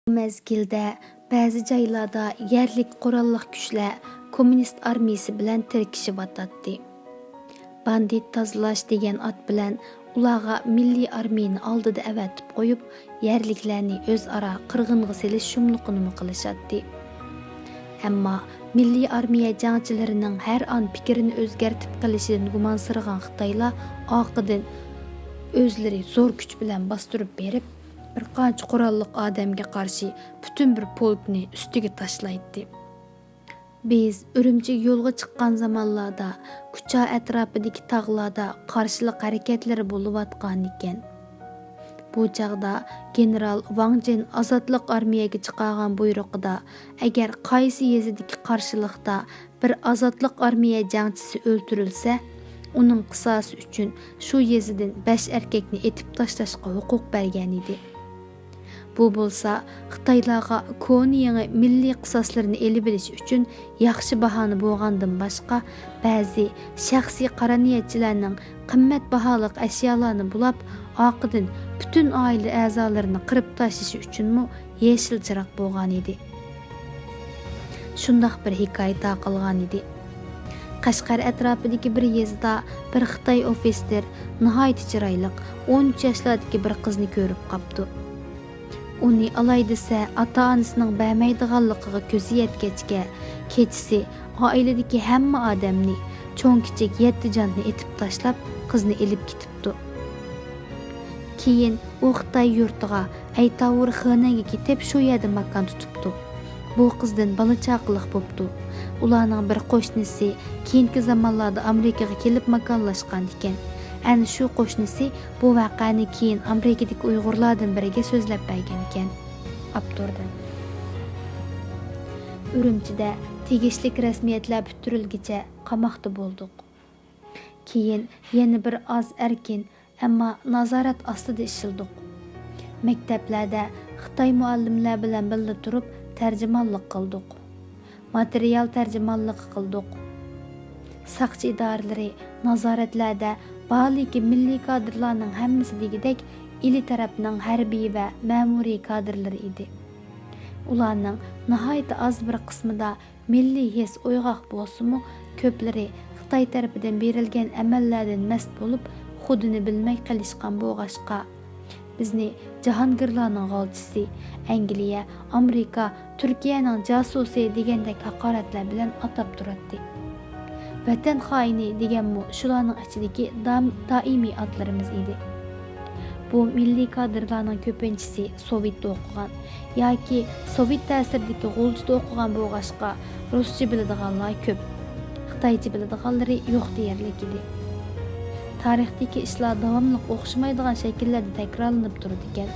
Mezgildə bəzi joylarda yerlik qurolliq kuchlar kommunist armiyasi bilan tirkishiyotatdi. Bandit tozalash degan at bilan ularga milliy armiyani oldida avatib qo'yib, yerliklarni o'zaro qirg'inga selish shumliqini qilishatdi. Ammo milliy armiya jangchilarining har on fikrini o'zgartib qilishidan gumonsirgan Xitoylar oqidan o'zlari zo'r kuch bilan bostirib berib, bir qancha qurolliq odamga qarshi butun bir polkni ustiga tashlaydi. Biz Urumchiga yo'lga chiqqan zamonlarda kucha atrofidagi tog'larda qarshilik harakatlari bo'layotgan ekan. Bu chaqda general Wang Jin ozodlik armiyaga chiqargan buyrug'ida agar qaysi yezidagi qarshilikda bir ozodlik armiya jangchisi o'ldirilsa, uning qisosi uchun shu yezidan 5 erkakni etib tashlashga huquq bergan edi. Bu bo'lsa, Xitoylarga koni milliy qisoslarini elib bilish uchun yaxshi bahona bo'lgandan boshqa, ba'zi shaxsiy qaraniyatchilarning qimmat baholiq ashyolarni bulab, oqidan butun oila a'zolarini qirib tashlashi uchunmi yeshil chiroq bo'lgan edi. Shundoq bir hikoya taqilgan edi. Qashqar atrofidagi bir yezda bir Xitoy ofitser nihoyat chiroyli 13 yoshlardagi bir qizni ko'rib qopdi. Uni alay desa ota-onasining bermaydiganligiga ko'zi yetgachga kechisi oiladagi hamma odamni, cho'ng-kichik 7 jonni etib tashlab, qizni elib ketibdi. Keyin u Xitoy yurtiga Aytavur xonaga ketib, shu yerda makon tutibdi. Bu qizdan bola chaqiliq bo'pti. Ularning bir qo'shnisi keyingi zamonlarda Amerikaga kelib makonlashgan ekan. Ana shu qo'shnisi bu voqeani keyin Amerikadagi Uyg'urlardan biriga so'zlab bergan ekan. Abturdan. Urumchida tegishli rasmiyatlar bitirilgicha qamoqda bo'ldik. Keyin yana bir oz erkin, ammo nazorat ostida ishildik. Maktablarda Xitoy muallimlar bilan birga turib tarjimonlik qildik. Material tarjimonlik qildik. Saqchi idoralari nazoratlarda baliki milliy kadrlarning hammasi degidek ili tarafning harbiy va ma'muriy kadrlari edi. Ularning nihoyat az bir qismida milliy his uyg'oq bo'lsa-mu, ko'plari Xitoy tarafidan berilgan amallardan mast bo'lib, xudini bilmay qilishgan bo'g'ashqa. Bizni jahongirlarning g'olchisi, Angliya, Amerika, Turkiyaning jasusi degandek haqoratlar bilan atab turadi. Vatan xoini deganmi shularning ichidagi doimiy otlarimiz edi. Bu milliy kadrlarning ko'pinchisi Sovetda o'qigan yoki Sovet ta'siridagi g'ulchida o'qigan bo'g'ashqa ruscha biladiganlar ko'p, xitoycha biladiganlari yo'q deyarlik edi. Tarixdagi ishlar davomli o'xshamaydigan shakllarda takrorlanib turdi ekan.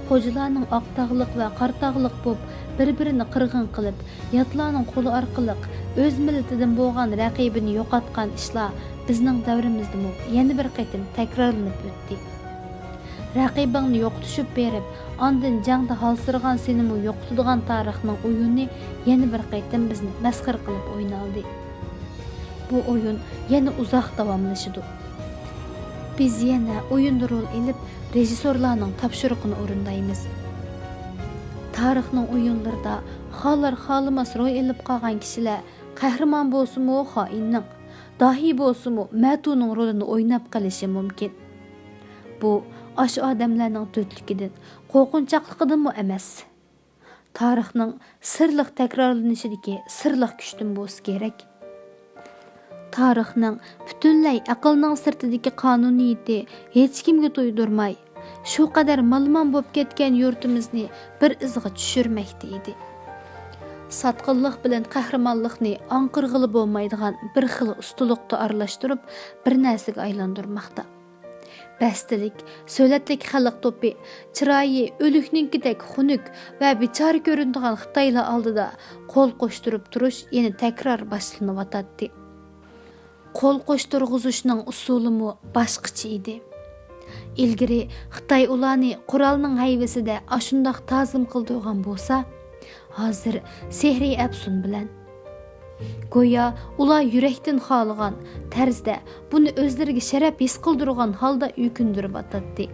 Xo'jalarning oqtog'liq va qartog'liq bo'lib, bir-birini qirg'in qilib, yotlarning qo'li orqali o'z millatidan bo'lgan raqibini yo'qotgan ishlar bizning davrimizda yana bir qatim takrorlanib o'tdi. Raqibingni yo'qotishib berib, ondan jangda halsirgan senimi yo'qotadigan tarixning o'yini yana bir qatim bizni masxar qilib o'ynaldi. Bu o'yin yana uzoq davomlashadi. Biz yana o'yinda rol elib, rejissorlarning topshiriqini o'rindaymiz. Tarixning o'yinlarida xolar-xolimas rol elib qolgan kishilar qahramon bo'lsa-mu xoinning, dahiy bo'lsa-mu matuning rolini o'ynab qolishi mumkin. Bu ash odamlarning to'tligidan, qo'rqinchaqligidan emas. Tarixning sirliq takrorlanishidagi sirliq kuchdan bo'lsa kerak. Tarixning butunlay aqlning sirtidagi qonuniyati hech kimga to'ydirmay, shu qadar malmon bo'lib ketgan yurtimizni bir izga tushirmoqda edi. Satqinlik bilan qahramonlikni anqirg'ili bo'lmaydigan bir xil ustuliqda aralashtirib, bir narsaga aylantirmoqda. Bastilik, so'latlik xalq to'pi, chiroyi o'likninkidek xunuk va bechora ko'rinadigan Xitoylar oldida qo'l qo'shtirib turish yana takror boshlanyotdi. Qo'l qo'shtirg'izishning usulimi boshqacha edi. Ilgari Xitoy ularni qurolning hayvasida ashundoq ta'zim qildirgan bo'lsa, hozir sehriy afsun bilan go'yo ular yurakdan xohlagan tarzda buni o'zlariga sharaf his qildirgan holda yukindirib atadi.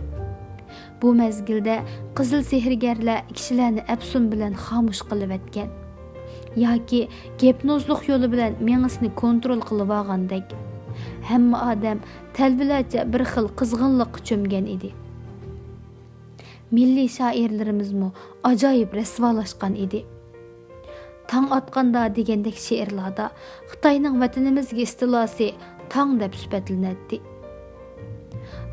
Bu mezgilde qizil sehrgarlar kishilarni afsun bilan xomush qilib etgan yoki gipnozlik yo'li bilan mengisini kontrol qilib olgandek. Hamma odam talbilarcha bir xil qizg'inlikqa cho'mgan edi. Milliy shoirlarimizmi ajoyib rasvolashgan edi. Tang atqanda degandek she'rlarda Xitoyning vatanimizga istilosi tang deb sifatlanadi.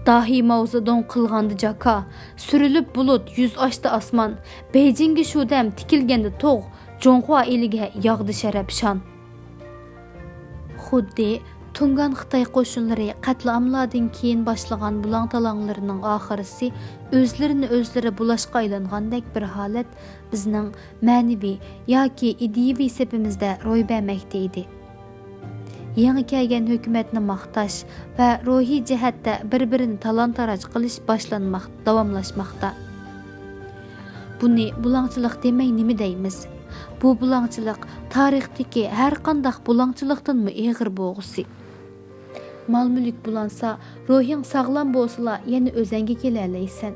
Dahi Mao Zedong qilgandi jaka, surilib bulut yuz ochdi osmon, Beijingga shu dam tikilganda tog', Jonghua eliga yog'di sharabshan. Xuddi Tungan Xitoy qo'shinlari qatlamlardan keyin boshlagan bulang talanglarning oxirisi o'zlarini bulashqa aylangandek bir holat bizning ma'naviy yoki ideyaviy sepimizda ro'y bermoqda edi. Yangi kelgan hukumatni maqtash va ruhiy jihatda bir-birini talon-taroj qilish davomlashmoqda. Buni bulangchilik demay nima deymiz? Bu bulangchilik tarixdagi har qanday bulangchilikdanmi eg'ir bo'g'isi. Mal-mulk bulansa, ruhing sog'lom bo'lsa, yana o'zingga kelalaysan.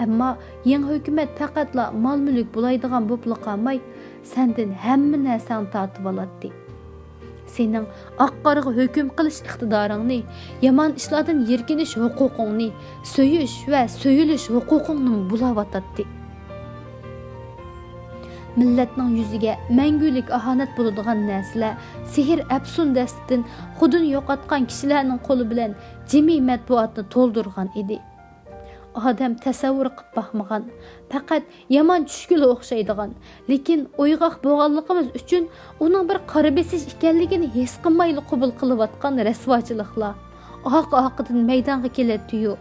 Ammo yangi hukumat faqatla mal-mulk bulaydigan bo'lib qolmay, sendan hamma narsani tortib oladi. Sening oq-qorga hukm qilish iqtidoringni, yomon ishlardan yerkinish huquqingni, so'yish va so'yilish huquqingni bulavatadi. Millatning yuziga mangulik ahonat bo'ladigan narsalar sehr afsun dastidan xudini yo'qotgan kishilarning qo'li bilan jimiy matbuotni to'ldirgan edi. Odam tasavvur qilib baxmagan, faqat yomon tushguli o'xshaydigan, lekin o'yg'oq bo'lganligimiz uchun uning bir qora besish ekanligini his qilmayli qabul qilayotgan rasvochiliklar oq-oqidan maydonga keladi-yu,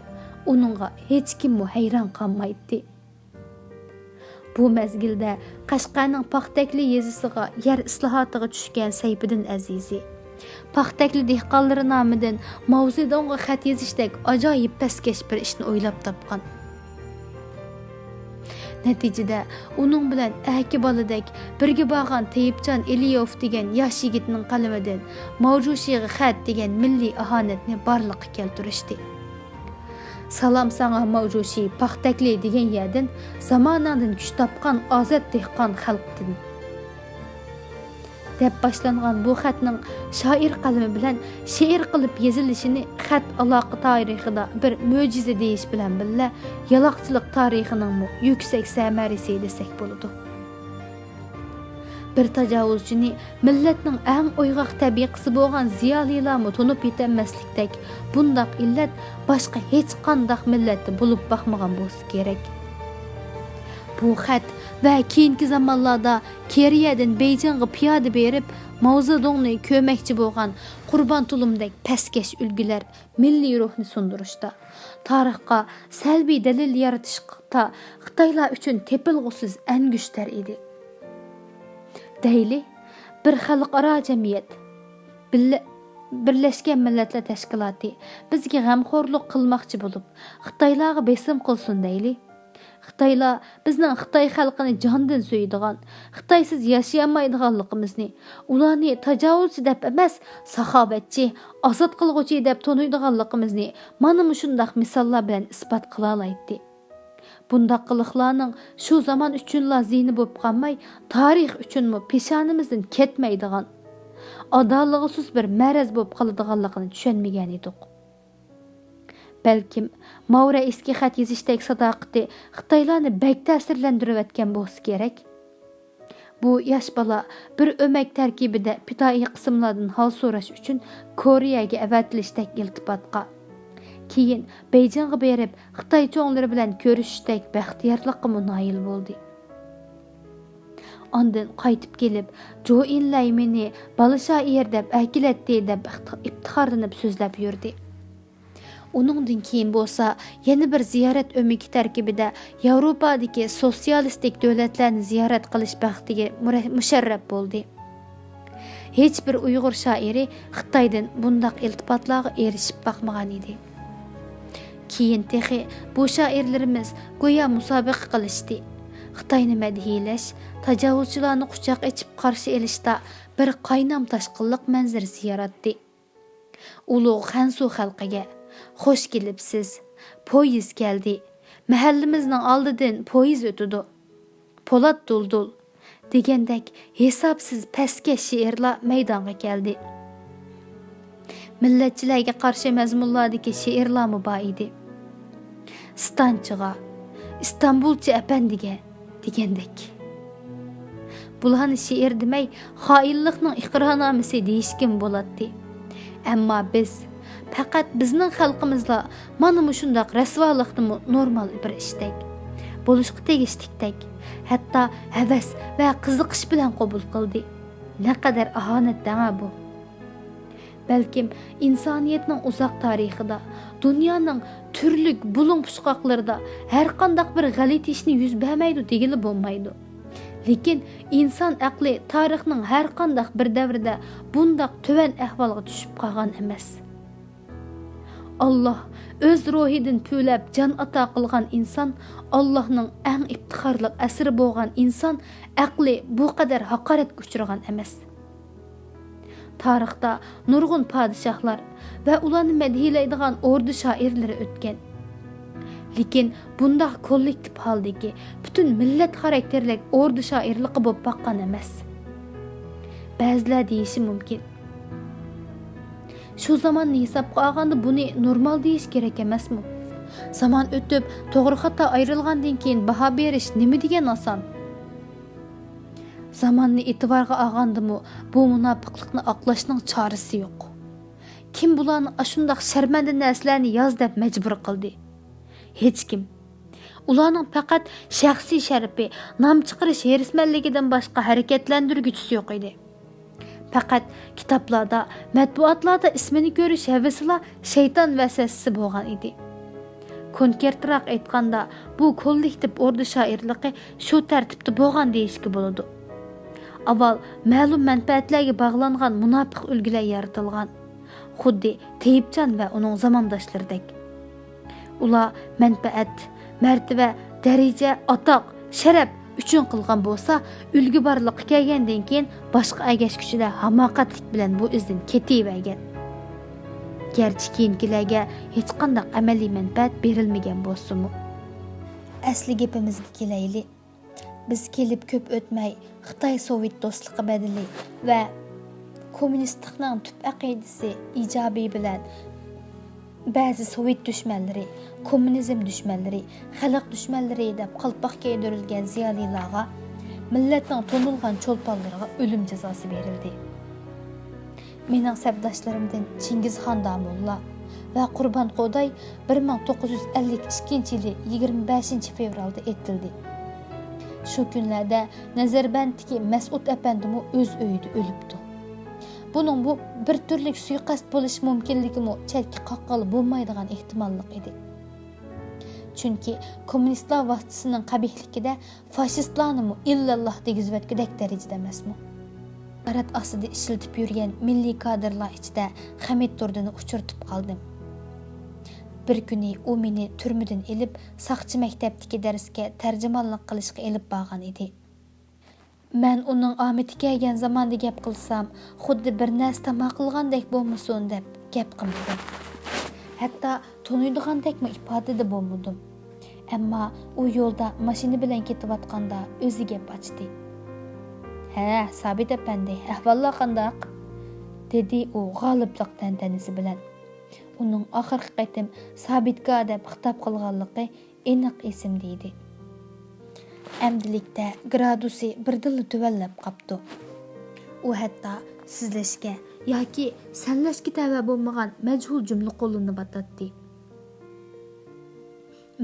uningga hech kim hayron qolmaydi. Bu mezgilda Qashqarning Paxtakli yezisiga yer islohotiga tushgan Sayfiddin Azizi, Paxtakli dehqonlari nomidan Mao Zedongga xat yozishdek ajoyib pastkash bir ishni o'ylab topgan. Natijada uning bilan aki boladek birga bo'lgan Tayyibjon Eliyov degan yosh yigitning qalamidan Mavjushiga xat degan milliy ahonatni barliqqa keltirishdi. Salam sana Mavjushi Paxtakli degan yerdan zamonandan kuch topgan ozod dehqon xalqdan deb boshlangan bu xatning shoir qalami bilan she'r qilib yozilishini xat aloqa tarixida bir mo'jiza deyish bilan birga yaloqchilik tarixining yuksak samarasi desak bo'ladi. Bir tajovuzchini millatning eng o'yg'oq tabiqasi bo'lgan ziyolilarni tunib yetanmaslikdek bundoq illat boshqa hech qanday millatda bo'lib baxmagan bo'lsa kerak. Bu xat va keyingi zamonlarda Keriyadan Beijingga piyoda berib Mao Zedongni ko'makchi bo'lgan Qurbon Tulumdek pastkash ulgular milliy ruhni sundirishda, tarixga salbiy dalil yaratishda Xitoylar uchun tepilg'usiz angushtar edi. Deyli bir xalqaro jamiyat Birlashgan Millatlar Tashkiloti bizga g'amxo'rlik qilmoqchi bo'lib, Xitoylarga besim qilsin deyli. Xitoylar bizning Xitoy xalqini jondan so'yadigan, Xitoysiz yashayamaydiganligimizni, ularni tajovuzchi deb emas, saxovatchi, ozod qilg'uvchi deb tonuydiganligimizni mana shunday misollar bilan isbot qila oladi. Bundaq qiliqlarning shu zaman uchunla ziyni bo'lib qolmay, tarix uchunmi peshonimizdan ketmaydigan, adolatsiz bir maraz bo'lib qoladiganligini tushunmagan edik. Balkim Mavra eski xat yozishdek sadoqati Xitoylarni bak ta'sirlantirib etgan bo'lsa kerak. Bu yosh bola bir o'mak tarkibida pitoiy qismlardan hol so'rash uchun Koreyaga avatilishdak iltifotga, keyin Beijingga berib Xitoy cho'nglari bilan ko'rishdek baxtiyorlikqa munoil bo'ldi. Ondan qaytib kelib, Jo Inlay meni bola shoir deb akilatdi deb iftixorlanib so'zlab yurdi. Uningdan keyin bo'lsa, yana bir ziyorat o'miki tarkibida Yevropadagi sotsialistik davlatlarni ziyorat qilish baxtiga musharraf bo'ldi. Hech bir Uyg'ur shoiri Xitoydan bundaq iltifotlarga erishib baxmagan edi. Keyin texi bu shoirlarimiz go'yo musobaqa qilishdi. Xitoyni madhiylash, tajovuzchilarni quchoq ochib qarshi elishda bir qaynam tashqinliq manzarasi yaratdi. Ulug' Xansu xalqiga Xo'sh kelibsiz. Poyezd keldi. Mahallimizning oldidan poyiz o'tidi. Po'lat duldul degandek hisobsiz pastga she'rlar maydonga keldi. Millatchilarga qarshi mazmunlardagi she'rlarmi bor edi. Stanchiga, İstanbulchi apandiga degandek. Bularni she'r demay, xoinlikning iqronomisi deyishkim bo'ladi. Ammo biz faqat bizning xalqimizla mana shundoq rasvolikni normal bir ishdak, bo'lishga tegishlikdak, hatto havas va qiziqish bilan qabul qildi. Naqadar ahonat dama bu. Balkim insoniyatning uzoq tarixida, dunyoning turli bulung-puchqoqlarida har qanday bir g'alati ishni yuz bermaydi degili bo'lmaydi. Lekin inson aqli tarixning har qanday bir davrida bundoq tuvan ahvolga tushib qolgan emas. Allah o'z ruhidan po'lab jon ato qilgan inson, Allohning eng iftixorli asri bo'lgan inson aqli bu qadar haqoratga uchragan emas. Tarixda nurg'un podshohlar va ularni madhiylaydigan o'rdi shoirlari o'tgan. Lekin bundoq kollektiv holdagi butun millat xarakterlik o'rdi shoirligi bo'lib baqqan emas. Ba'zilar deyishi mumkin. Shu zamonni hisobga olganda buni normal deyish kerak emasmi? Zaman o'tib, to'g'ri xato ayrilgandan keyin baho berish nima degan oson? Zamanni e'tiborga olgandimi, bu munofiqlikni oqlashning chorasi yo'q. Kim bularni ashundoq sharmanda narsalarni yoz deb majbur qildi? Hech kim. Ularning faqat shaxsiy sharafi, nom chiqarish herismanligidan boshqa harakatlantirguvchisi yo'q edi. Faqat kitoblarda, matbuotlarda ismini ko'rish havasila shayton vasvasasi bo'lgan edi. Konkretroq aytganda, bu kollektiv o'rdi shoirligi shu tartibda bo'lgan deyishga bo'ladi. Avval ma'lum manfaatlarga bog'langan munofiq ulgular yaratilgan, xuddi Teyibjon va uning zamondoshlaridek. Ular manfaat, martaba, daraja, atoq, sharaf uchun qilgan bo'lsa, ulgu borliqqa kelgandan keyin boshqa agash kuchilar hamoqatlik bilan bu izdan ketavergan. Gerçi keyingilarga hech qanday amaliy manfaat berilmagan bo'lsa-mu. Asli gapimizga kelaylik. Biz kelib ko'p o'tmay Xitoy Sovet do'stligi badili va kommunistlikning tub aqidasi ijobiy bilan ba'zi Sovet dushmanlari, kommunizm dushmanlari, xalq dushmanlari deb qalpoq kiydirilgan ziyolilarga, millatning to'nilgan cho'lponlariga o'lim jazosi berildi. Mening sabdoshlarimdan Chingizxon Damulla va Qurbon Qo'day 1952 yili 25 fevralda etildi. Shu kunlarda Nazarbanddagi Mas'ud apandimi o'z uyida o'libdi. Buning bu bir turlik suiqasd bo'lish mumkinligimi chetga qoqqali bo'lmaydigan ehtimollik edi. Chunki kommunistlar vaqtisining qabihligida fashistlarni illalloh degizvatgidek darajada emasmi? Arat ostida ishiltib yurgan milliy kadrlar ichida Hamid Turdini uchirtib qoldim. Bir kuni u meni turmadan elib, saqchi maktabdagi darsga tarjimonlik qilishga elib borgan edi. Men uning omadi kelgan zamonda gap qilsam, xuddi bir narsa tama qilgandek bo'lmasin deb gap qildim. Hatto to'nuydigandekmi ifodada bo'lmadim. Ammo u yo'lda mashina bilan ketayotganda o'zi gap ochdi. "Ha, Sabit apandi, ahvollar qandoq?" dedi u g'oliblik tantanasi bilan. Uning oxirgi qatim Sabitga deb xitob qilganligi aniq esimda edi. Amdilikda gradusi birdilla tuvallab qapti. U hatto sizlashga yoki sanlashga tava bo'lmagan majhul jumla qo'lini batatdi.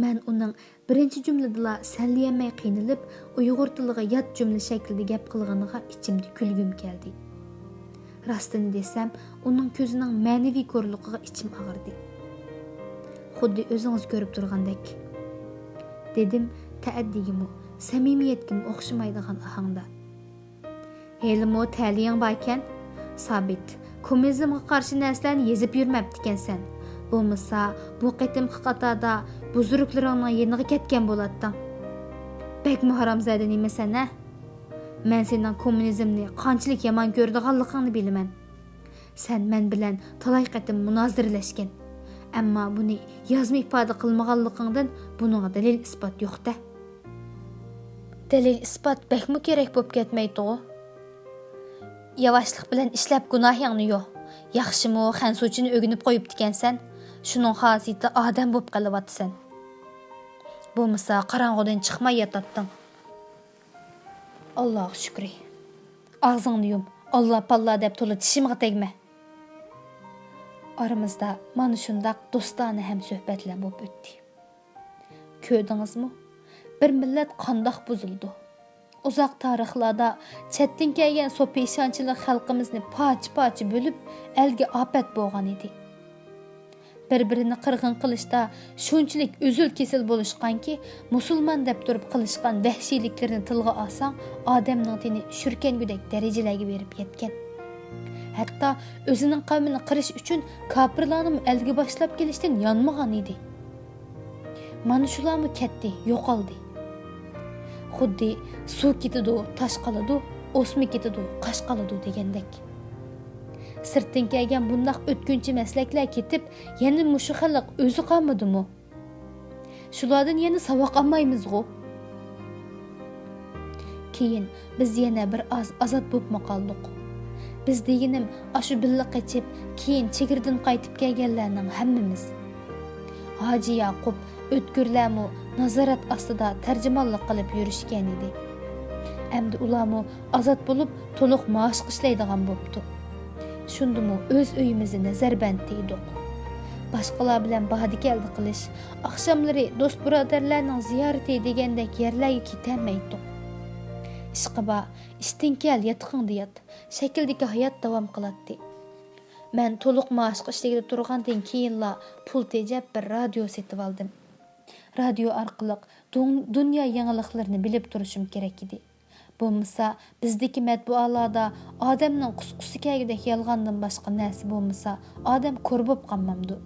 Men uning birinchi jumladala sanlayamay qiynalib, Uyg'ur tiliga yot jumla shaklida gap qilganiga ichimda kulgim keldi. Rostini desam, uning ko'zining ma'naviy ko'rligiga ichim og'irdi. Xuddi o'zingiz ko'rib turgandek, dedim ta'addigimi, samimiyatga o'xshamaydigan ohangda. "Helimo ta'liying borkan, Sabit, kommunizmga qarshi narsalarni yezib yurmabdi ekansan. Bo'lmasa, bu qatimqi qatorda buzurklaringning yeniga ketgan bo'lading. Bakmi haromzada nemasan-a? Men sening kommunizmni qanchalik yomon ko'rdiganligingni bilaman. Sen men bilan talay qatim munoziralashgan. Ammo buni yozma ifoda qilmaganligingdan buningga dalil isbot yo'q-da. Dalil isbot bakmi kerak bo'lib ketmaydi-ku. Yavaşlıq bilan ishlab gunohingni yo'q. Yaxshimi, xansuchini o'ginib qo'yib ekansan. Shuning xosiyati odam bo'lib qolyapsan. Bo'lmasa qorong'udan chiqmay yotatding. Alloh shukri. Og'zingni yum. Allah palla deb to'la tishimga tegma. Aramızda mana shundaq do'stona ham suhbatlar bo'lib o'tdi. Ko'rdingizmi? Bir millat qandoq buzildi. Uzoq tarixlarda chetdan kelgan sopeshonchilik xalqimizni poch-poch bo'lib, elga ofat bo'lgan edi. Bir-birini qirg'in qilishda shunchalik uzul-kesil bo'lishganki, musulmon deb turib qilishgan vahshiyliklarni tilga olsang, odamning teni shurkangudek darajalarga berib yetgan. Hatto o'zining qavmini qirish uchun kofirlarni elga boshlab kelishdan yonmagan edi. Mana shularmi ketdi, yo'qoldi. Xuddi suv ketidi, tosh qoladi, o'sma ketidi, qosh qoladi degandek. Sirtdan kelgan bundaq o'tkinchi maslaklar ketib, yana mushu xalq o'zi qolmadimi? Shulardan yana savoq olmaymiz-ku. Keyin biz yana bir azod bo'lib qoldik. Biz deginim ashu billa qechib, keyin chegirdan qaytib kelganlarning hammamiz. Hoji Yaqub o'tkirlarmi nazorat ostida tarjimonlik qilib yurishgan edi. Endi ularmi azod bo'lib, to'liq maosh ishlaydigan bo'pti. Shundimi o'z uyimizni nazarband etdik. Boshqalar bilan bahdi keldi qilish, oqshomlari do'st birodarlarning ziyorati degandek yerlarga ketolmaydik. Ishqiba, ishdan kel, yotqingda yot. Shakldagi hayot davom qiladi. Men to'liq maoshga ishlayda turgandan keyinla pul tejab bir radio setib oldim. Radio orqali dunyo yangiliklarini bilib turishim kerak edi. Bo'lmasa, bizdagi matbualarda odamning qusqusi kelgidek yolg'ondan boshqa narsa bo'lmasa, odam ko'r bo'lib qolmamdi.